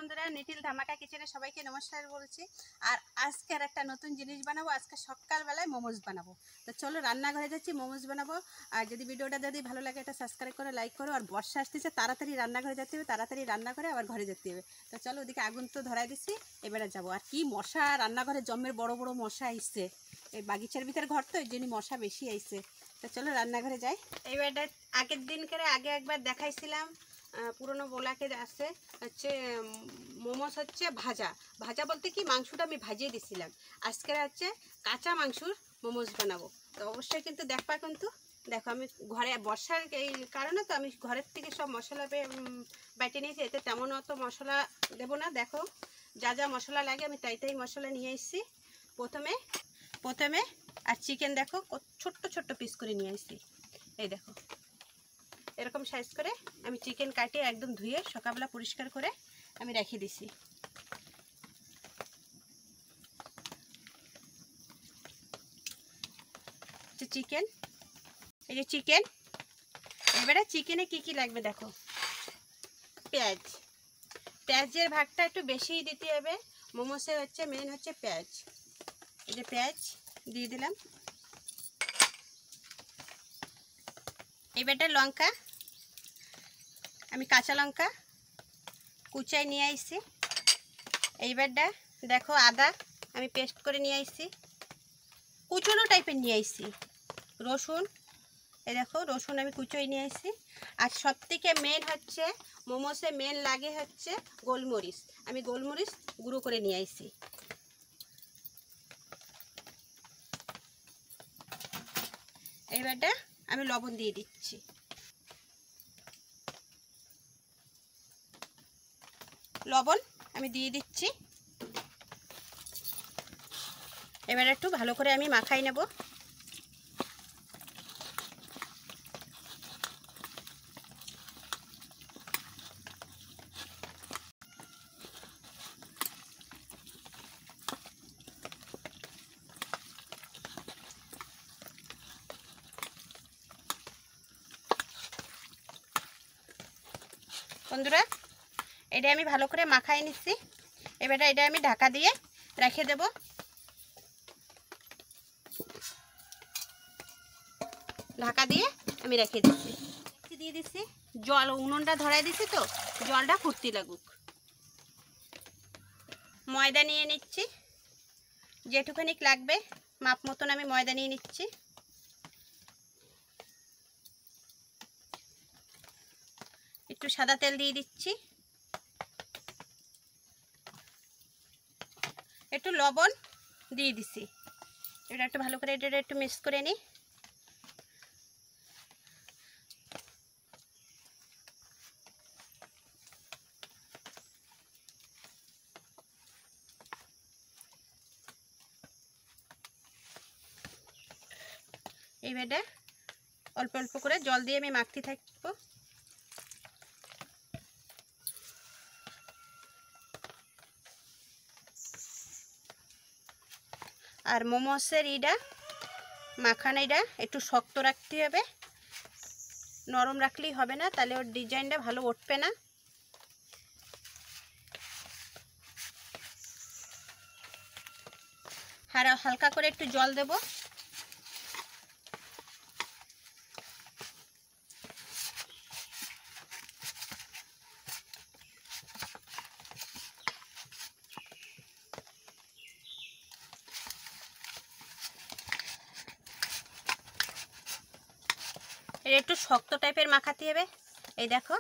বন্ধুরা, নিটিল ধামাকা কিচেনে সবাইকে নমস্কার বলছি। আর আজকে আর একটা নতুন জিনিস বানাবো। আজকে সকালবেলায় মোমোজ বানাবো। তো চলো রান্নাঘরে যাচ্ছি, মোমোজ বানাবো। আর যদি ভিডিওটা যদি ভালো লাগে এটা সাবস্ক্রাইব করো, লাইক করো। আর বর্ষা আসতেছে, তাড়াতাড়ি রান্নাঘরে যেতে হবে, তাড়াতাড়ি রান্না করে আবার ঘরে যেতে হবে। তো চলো, ওদিকে আগুন তো ধরাই দিচ্ছি, এবারে যাবো। আর কি মশা রান্নাঘরে, জম্মের বড় বড় মশা আইসছে। এই বাগিচার ভিতরে ঘর তো, এই জন্য মশা বেশি আইসছে। তো চলো রান্নাঘরে যাই। এইবারটা আগের দিন করে আগে একবার দেখাইছিলাম, পুরনো বোলাকে আছে হচ্ছে মোমোস হচ্ছে ভাজা। ভাজা বলতে কি, মাংসটা আমি ভাজিয়ে দিছিলাম। আজকে হচ্ছে কাঁচা মাংসর মোমোস বানাবো। তো অবশ্যই কিন্তু দেখবা। কিন্তু দেখো, আমি ঘরে বর্ষার এই কারণে তো আমি ঘরের থেকে সব মশলা বেটে নিয়েছি। এতে তেমন অত মশলা দেবো না। দেখো, যা যা মশলা লাগে আমি তাই তাই মশলা নিয়ে এসেছি। প্রথমে আর চিকেন দেখো ছোট্ট ছোট্ট পিস করে নিয়ে এসেছি। এই দেখো, এরকম সাইজ করে আমি চিকেন কাটিয়ে একদম ধুয়ে সকালবেলা পরিষ্কার করে আমি রেখে দিছি। চিকেন, এই যে চিকেন। এবারে চিকেনে কি কি লাগবে দেখো। পেঁয়াজের ভাগটা একটু বেশিই দিতে হবে। মোমোসে হচ্ছে মেন হচ্ছে পেঁয়াজ। এই যে পেঁয়াজ দিয়ে দিলাম। এবারটা লঙ্কা, আমি কাঁচা লঙ্কা কুচাই নিয়ে আসছি। এইবারটা দেখো আদা আমি পেস্ট করে নিয়ে আসছি, কুচনো টাইপের নিয়ে আসছি। রসুন, এই দেখো রসুন আমি কুচোই নিয়ে আসছি। আর সব থেকে মেন হচ্ছে মোমোসে মেন লাগে হচ্ছে গোলমরিচ। আমি গোলমরিচ গুঁড়ো করে নিয়ে আসছি। এইবারটা আমি লবণ দিয়ে দিচ্ছি। লবণ আমি দিয়ে দিচ্ছি। এবার একটু ভালো করে আমি মাখাই নেব। বন্ধুরা, এটা আমি ভালো করে মাখাই নিচ্ছি। এবার এটা আমি ঢাকা দিয়ে রেখে দেব। ঢাকা দিয়ে আমি রেখে দিচ্ছি। দিয়ে দিচ্ছি জল, উনুনটা ধরাই দিচ্ছি তো জলটা ফুটতে লাগুক। ময়দা নিয়ে নিচ্ছি, যেটুখানি লাগবে মাপ মতন আমি ময়দা নিয়ে নিচ্ছি। একটু সাদা তেল দিয়ে দিচ্ছি, একটু লবণ দিয়ে দিচ্ছি। এটা একটু ভালো করে এটা একটু মিক্স করে নিই। এইবারে অল্প অল্প করে জল দিয়ে আমি মাখতে থাকবো। আর মোমোসের মাখানাটা একটু শক্ত রাখতে হবে, নরম রাখলেই হবে না, তাহলে ওর ডিজাইনটা ভালো উঠবে না। আর হালকা করে একটু জল দেব। এটা একটু শক্ত টাইপের মাখাতে হবে। এই দেখো,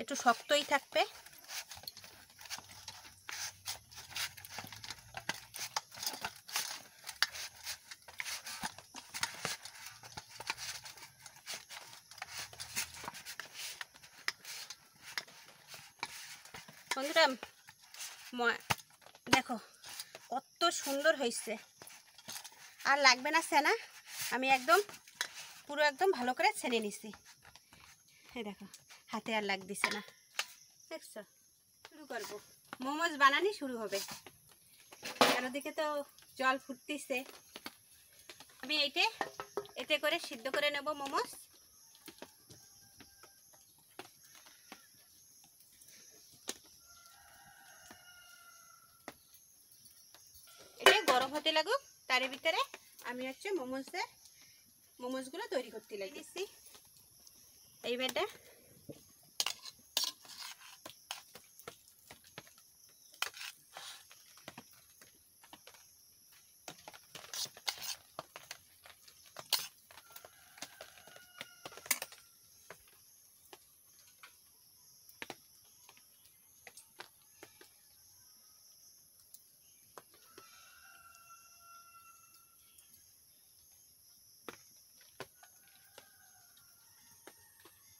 একটু শক্তই থাকবে। বন্ধুরা দেখো কত সুন্দর হয়েছে। আর লাগবে না ছানা, আমি একদম পুরো একদম ভালো করে ছেনে নিছি। এই দেখো, হাতে আর লাগতেছে না। দেখছো, শুরু করবো, মোমোজ বানানি শুরু হবে। আর ওদিকে তো জল ফুটতেছে। আমি এতে করে সিদ্ধ করে নেব মোমোজ। হতে লাগুক, তার ভিতরে আমি হচ্ছে মোমোসগুলো তৈরি করতে লাগিয়েছি। এইবারটা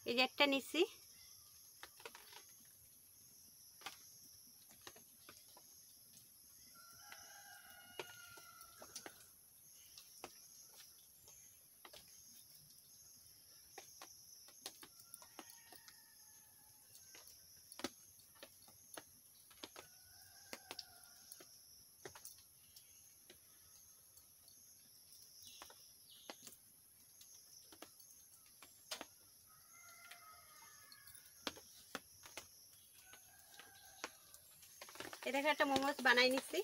এই যে একটা নিচ্ছি, এটাকে একটা মোমোস বানাই নিচ্ছি।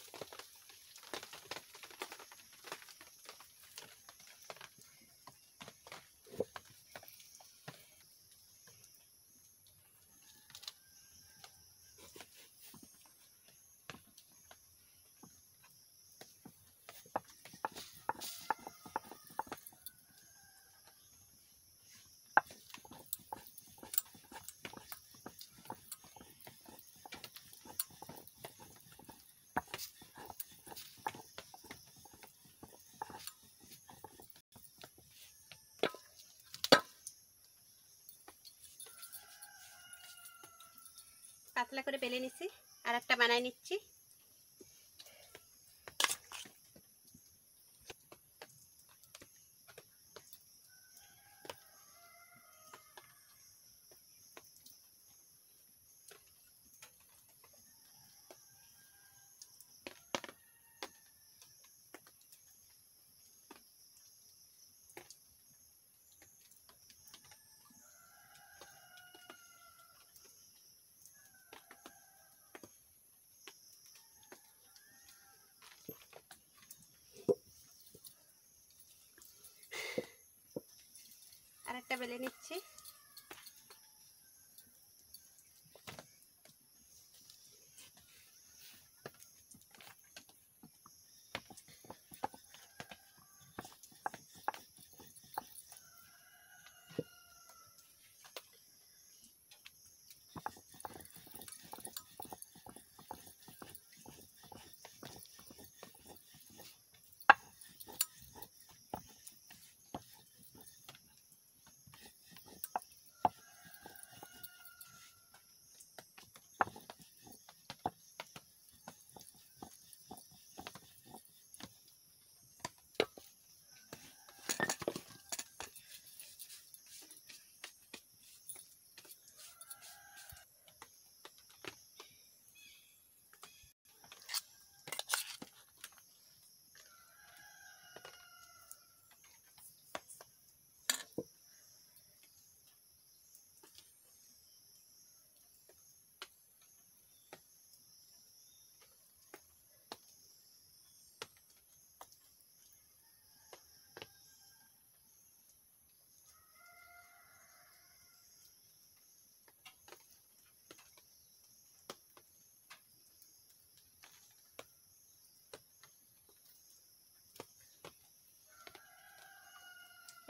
পাতলা করে বেলে নিচ্ছি, আর একটা বানাই নিচ্ছি। আর একটা বেলে নিচ্ছি।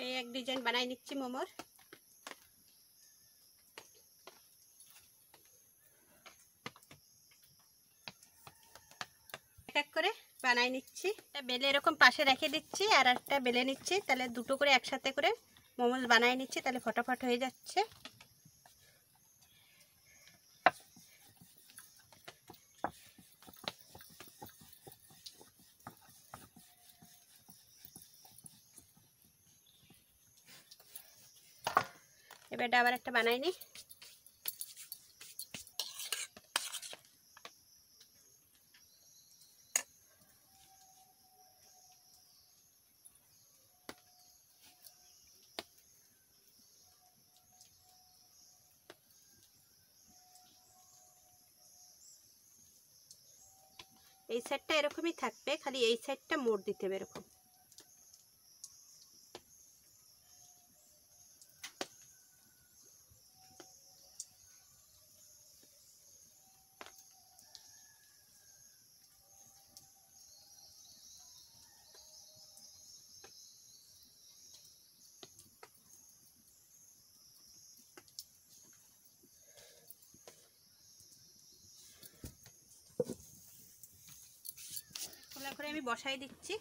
এই এক ডিজাইন বানাই নিচ্ছি মোমোর। এক এক করে বানাই নিচ্ছি, বেলে এরকম পাশে রেখে দিচ্ছি, আর একটা বেলে নিচ্ছি, তাহলে দুটো করে একসাথে করে মোমোস বানাই নিচ্ছি, তাহলে ফটাফট হয়ে যাচ্ছে। এবারটা আবার একটা বানাই নি। এই সাইডটা এরকমই থাকবে, খালি এই সাইডটা মোড় দিতে হবে এরকম। খোলা করে আমি বসাই দিচ্ছি।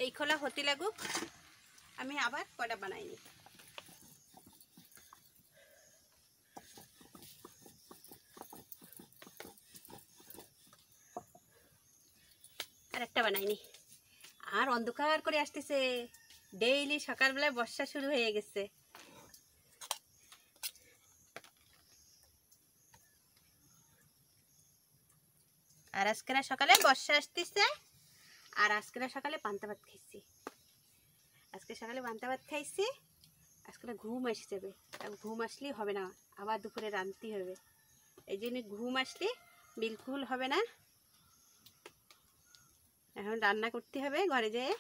এই খোলা হতে লাগুক, আমি আবার কটা বানাই নি। আর একটা বানাইনি। আর অন্ধকার করে আসতেছে, ডেইলি সকালবেলায় বর্ষা শুরু হয়ে গেছে। আর আজকে সকালে বর্ষা আসতেছে, আর আজকে সকালে পান্তা ভাত খাইছি। আজকে সকালে পান্তা ভাত খাইছি, আজকে ঘুম এসে যাবে। ঘুম আসলেই হবে না, আবার দুপুরে রাঁধতে হবে। এই জন্য ঘুম আসলে বিলকুল হবে না, এখন রান্না করতে হবে ঘরে যেয়ে।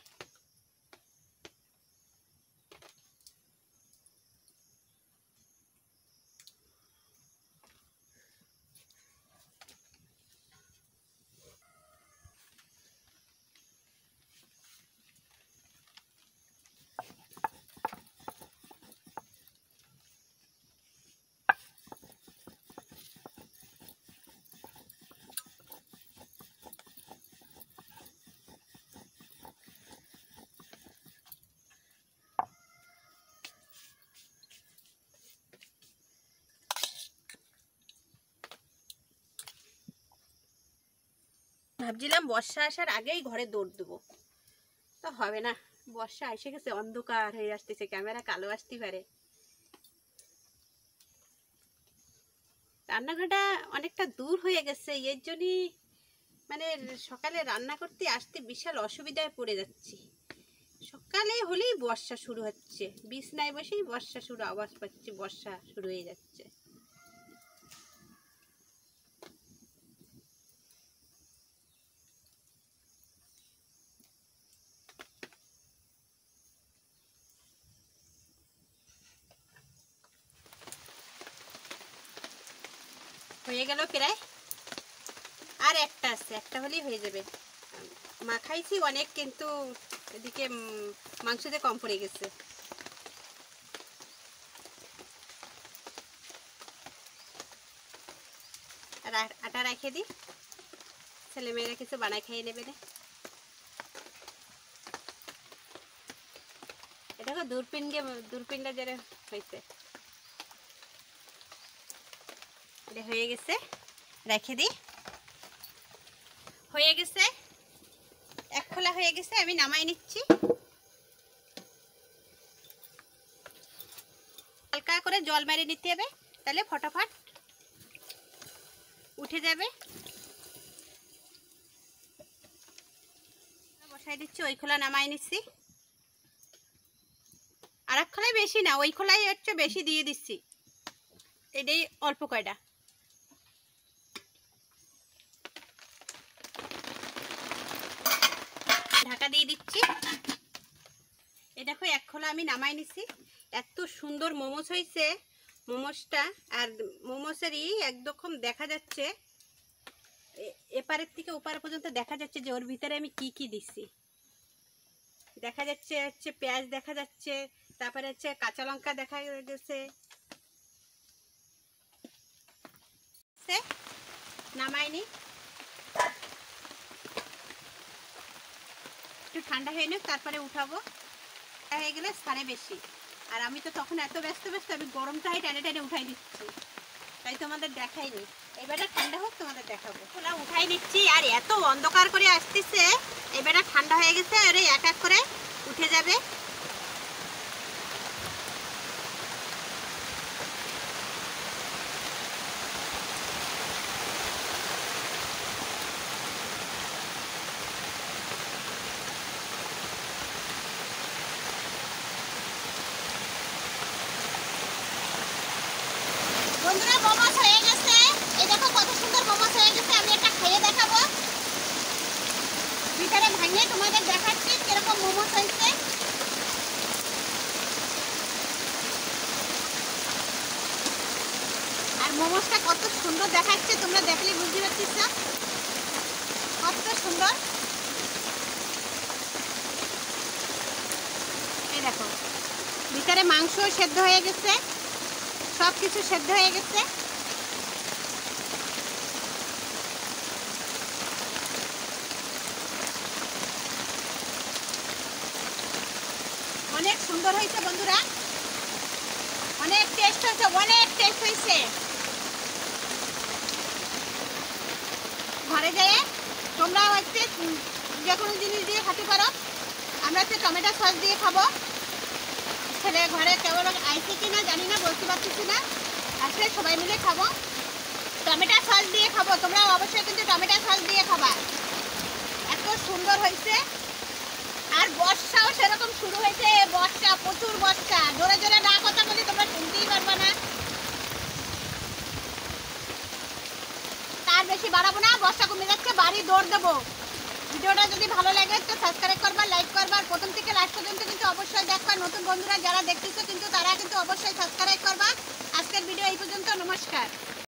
ভাবছিলাম বর্ষা আসার আগেই ঘরে দৌড় দেবো, তো হবে না। বর্ষা এসে গেছে, অন্ধকার হয়ে আসতেছে, ক্যামেরা কালো আসতে পারে। রান্নাঘরটা অনেকটা দূর হয়ে গেছে, এর জন্যই মানে সকালে রান্না করতে আসতে বিশাল অসুবিধায় পড়ে যাচ্ছি। সকালে হলেই বর্ষা শুরু হচ্ছে, বিছনায় বসেই বর্ষা শুরু, আওয়াজ পাচ্ছি বর্ষা শুরু হয়ে যাচ্ছে। হয়ে গেল প্রায়, আর একটা আছে, একটা হলেই হয়ে যাবে। মাখাইছি অনেক, কিন্তু এদিকে মাংসতে কম পড়ে গেছে। আর আটা রেখে দিই, ছেলেমেয়েরা কিছু বানায় খাইয়ে নেবে না। এটা দূরপিনটা যেটা হয়েছে, এটা হয়ে গেছে, রেখে দিই। হয়ে গেছে, এক খোলা হয়ে গেছে, আমি নামাই নিচ্ছি। হালকা করে জল মেরে নিতে হবে, তাহলে ফটাফট উঠে যাবে। বসাই দিচ্ছি, ওই খোলা নামাই নিচ্ছি। আর এক খোলাই বেশি না, ওই খোলাই হচ্ছে বেশি দিয়ে দিচ্ছি, এটাই অল্প কয়টা। ঢাকা দিয়ে দিচ্ছি। এই দেখো এক খোলা আমি নামাই নিছি। এত সুন্দর মোমোস হয়েছে মোমোসটা, আর মোমোসেরই একদম দেখা যাচ্ছে, এপারের থেকে ওপার পর্যন্ত দেখা যাচ্ছে যে ওর ভিতরে আমি কি কি দিচ্ছি। দেখা যাচ্ছে হচ্ছে পেঁয়াজ দেখা যাচ্ছে, তারপরে হচ্ছে কাঁচা লঙ্কা দেখা গেছে। নামাইনি, একটু ঠান্ডা হয়ে নিক, তারপরে উঠাবো। হয়ে গেলে সারে বেশি, আর আমি তো তখন এত ব্যস্ত আমি গরমটাই টেনে টেনে উঠাই দিচ্ছি, তাই তোমাদের দেখাইনি। এবারে ঠান্ডা হোক তোমাদের দেখাবো। খোলা উঠাই দিচ্ছি, আর এত অন্ধকার করে আসতেছে। এবারে ঠান্ডা হয়ে গেছে, আর এক এক করে উঠে যাবে। বন্ধুরা মোমোস হয়ে গেছে, এই দেখো কত সুন্দর মোমোস হয়ে গেছে। আমি একটা খেয়ে দেখাবো, ভিতরে ভাঙিয়ে তোমাদের দেখাচ্ছি কিরকম মোমোস হয়েছে। আর মোমোসটা কত সুন্দর দেখাচ্ছে, তোমরা দেখলে বুঝতে পারছিস না কত সুন্দর। এই দেখো ভিতরে মাংস সেদ্ধ হয়ে গেছে, সব কিছু সেদ্ধ হয়ে গেছে। অনেক সুন্দর হয়েছে বন্ধুরা, অনেক টেস্ট হয়েছে, অনেক টেস্ট হয়েছে। ঘরে যেয়ে তোমরা হচ্ছে যে কোনো জিনিস দিয়ে খেতে পারো। আমরা হচ্ছে টমেটো সস দিয়ে খাবো। ছেলে ঘরে কেবল আইসি কিনা জানি না, বলতে পারতেছি না, আসলে সবাই মিলে খাবো। টমেটো সস দিয়ে খাবো, তোমরা অবশ্যই কিন্তু টমেটো সস দিয়ে খাবা। এত সুন্দর হয়েছে। আর বর্ষাও সেরকম শুরু হয়েছে, বর্ষা, প্রচুর বর্ষা। জোরে জোরে না কথা বলি তোমরা শুনতেই পারবা না। তার বেশি বাড়াবো না, বর্ষা কমে যাচ্ছে, বাড়ি দৌড় দেবো। ভিডিওটা যদি ভালো লাগে তো সাবস্ক্রাইব করবা, লাইক করবা, আর প্রথম থেকে লাস্ট পর্যন্ত কিন্তু অবশ্যই দেখবা। নতুন বন্ধুরা যারা দেখতেছো কিন্তু তারা কিন্তু অবশ্যই সাবস্ক্রাইব করবা। আজকের ভিডিও এই পর্যন্ত, নমস্কার।